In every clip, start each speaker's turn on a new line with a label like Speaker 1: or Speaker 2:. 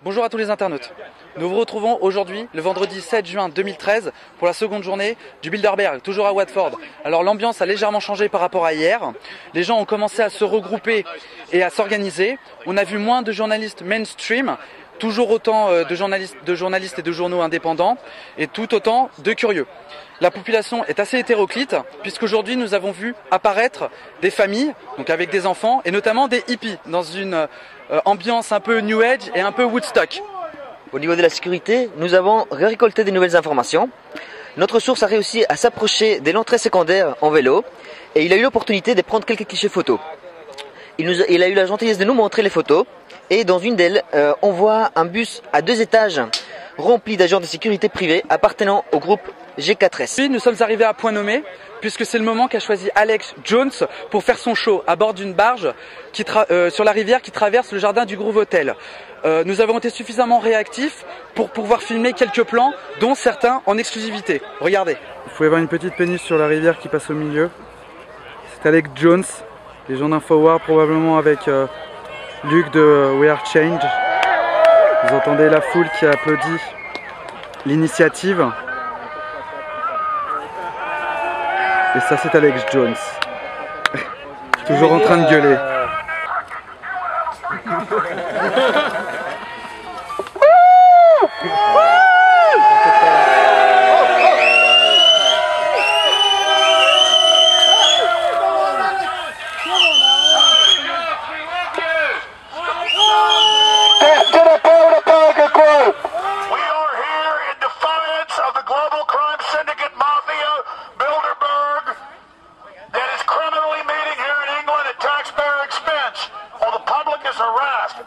Speaker 1: Bonjour à tous les internautes. Nous vous retrouvons aujourd'hui, le vendredi 7 juin 2013, pour la seconde journée du Bilderberg, toujours à Watford. Alors l'ambiance a légèrement changé par rapport à hier. Les gens ont commencé à se regrouper et à s'organiser. On a vu moins de journalistes mainstream, toujours autant de journalistes et de journaux indépendants, et tout autant de curieux. La population est assez hétéroclite, puisqu'aujourd'hui nous avons vu apparaître des familles, donc avec des enfants, et notamment des hippies, dans une ambiance un peu New Age et un peu Woodstock.
Speaker 2: Au niveau de la sécurité, nous avons récolté des nouvelles informations. Notre source a réussi à s'approcher de l'entrée secondaire en vélo, et il a eu l'opportunité de prendre quelques clichés photos. Il a eu la gentillesse de nous montrer les photos, et dans une d'elles, on voit un bus à 2 étages rempli d'agents de sécurité privés appartenant au groupe G4S.
Speaker 1: Puis nous sommes arrivés à point nommé, puisque c'est le moment qu'a choisi Alex Jones pour faire son show à bord d'une barge sur la rivière qui traverse le jardin du Groove Hotel. Nous avons été suffisamment réactifs pour pouvoir filmer quelques plans, dont certains en exclusivité. Regardez. Vous pouvez voir une petite péniche sur la rivière qui passe au milieu. C'est Alex Jones, les gens d'Infowar, probablement avec Luc de We Are Change. Vous entendez la foule qui applaudit l'initiative. Et ça, c'est Alex Jones. Toujours en train de gueuler.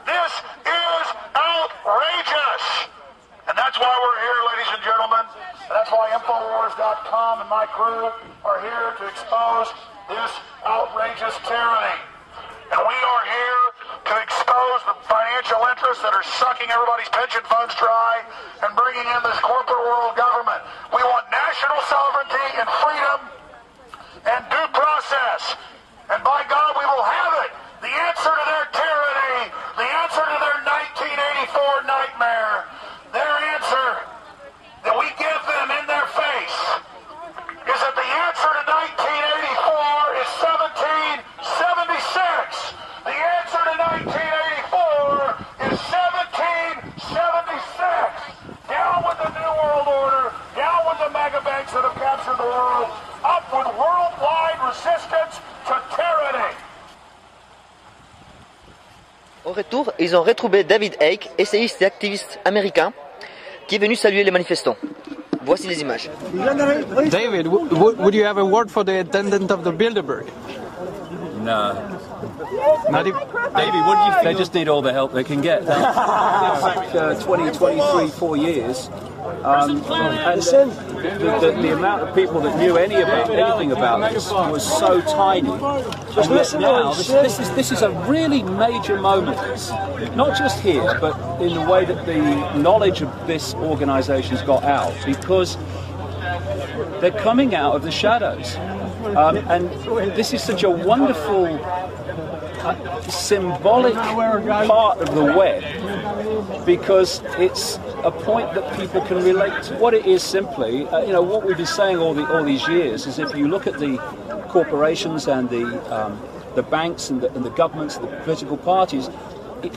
Speaker 3: This is outrageous! And that's why we're here, ladies and gentlemen. And that's why Infowars.com and my crew are here to expose this outrageous tyranny. And we are here to expose the financial interests that are sucking everybody's pension funds dry and bringing in this corporate world government. We want national sovereignty and freedom and due process. And by God, we will have it. The answer to their tyranny, the answer to their 1984 nightmare, their answer that we give them in their face is that the answer to 1984 is 1776. The answer to 1984 is 1776. Down with the New World Order, down with the mega banks that have captured the world, up with worldwide resistance to tyranny.
Speaker 2: Au retour, ils ont retrouvé David Icke, essayiste et activiste américain, qui est venu saluer les manifestants. Voici les images.
Speaker 4: David, would you have a word for the attendant of the Bilderberg?
Speaker 5: No.
Speaker 4: David,
Speaker 5: what do you think? They just need all the help they can get. Like 20, 23, 4 years. And the amount of people that knew anything about this was so tiny. And yet now, this is a really major moment. Not just here, but in the way that the knowledge of this organisation's got out, because they're coming out of the shadows. And this is such a wonderful symbolic part of the web, because it's a point that people can relate to. What it is simply, what we've been saying all these years is, if you look at the corporations and the banks and the governments, the political parties,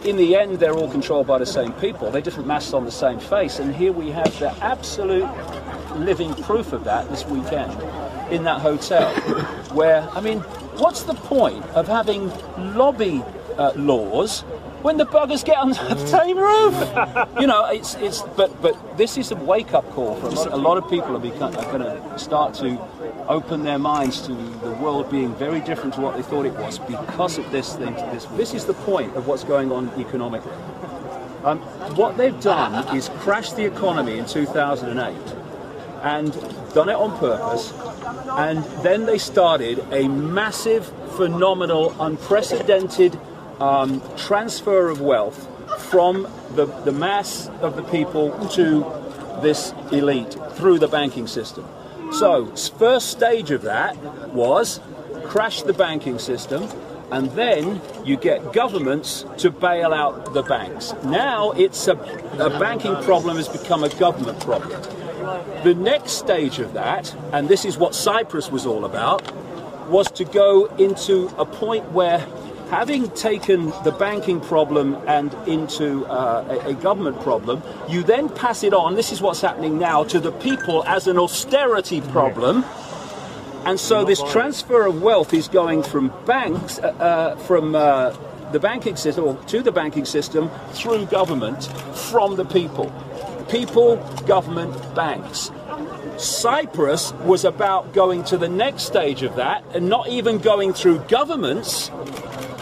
Speaker 5: in the end they're all controlled by the same people. They're different masks on the same face, and here we have the absolute living proof of that this weekend in that hotel, where, I mean, what's the point of having lobby laws when the buggers get on the same roof? But this is a wake-up call for a lot of people. Are going to start to open their minds to the world being very different to what they thought it was because of this thing. This is the point of what's going on economically. What they've done is crash the economy in 2008, and done it on purpose. And then they started a massive, phenomenal, unprecedented transfer of wealth from the mass of the people to this elite through the banking system. So, first stage of that was crash the banking system, and then you get governments to bail out the banks. Now it's a banking problem has become a government problem. The next stage of that, and this is what Cyprus was all about, was to go into a point where, having taken the banking problem and into a government problem, you then pass it on, this is what's happening now, to the people as an austerity problem. And so this transfer of wealth is going from banks, the banking system, or to the banking system, through government, from the people. People, government, banks. Cyprus was about going to the next stage of that, and not even going through governments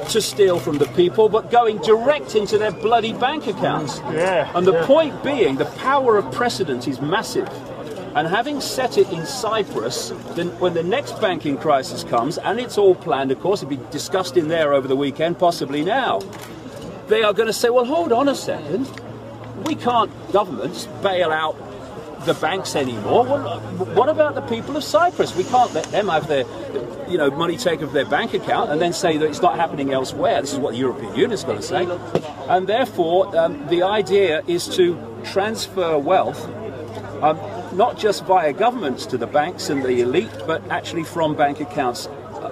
Speaker 5: to steal from the people, but going direct into their bloody bank accounts. And the point being, the power of precedent is massive. And having set it in Cyprus, then when the next banking crisis comes, and it's all planned, of course, it'll be discussed in there over the weekend, possibly now, they are going to say, well, hold on a second, we can't, governments, bail out the banks anymore. Well, what about the people of Cyprus? We can't let them have their, money taken from their bank account and then say that it's not happening elsewhere. This is what the European Union is going to say. And therefore, the idea is to transfer wealth, not just via governments to the banks and the elite, but actually from bank accounts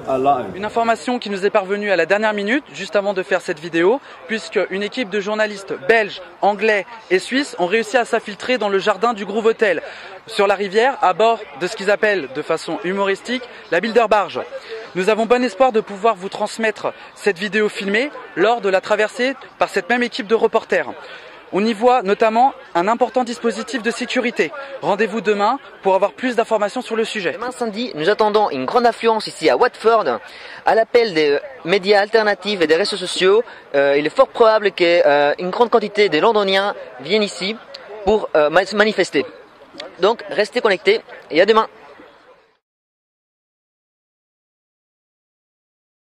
Speaker 5: alone.
Speaker 1: Une information qui nous est parvenue à la dernière minute, juste avant de faire cette vidéo, puisque une équipe de journalistes belges, anglais et suisses ont réussi à s'infiltrer dans le jardin du Groove Hotel, sur la rivière, à bord de ce qu'ils appellent de façon humoristique la Bilderberg. Nous avons bon espoir de pouvoir vous transmettre cette vidéo filmée lors de la traversée par cette même équipe de reporters. On y voit notamment un important dispositif de sécurité. Rendez-vous demain pour avoir plus d'informations sur le sujet.
Speaker 2: Demain samedi, nous attendons une grande affluence ici à Watford. À l'appel des médias alternatifs et des réseaux sociaux, il est fort probable qu'une grande quantité de Londoniens viennent ici pour manifester. Donc restez connectés et à demain.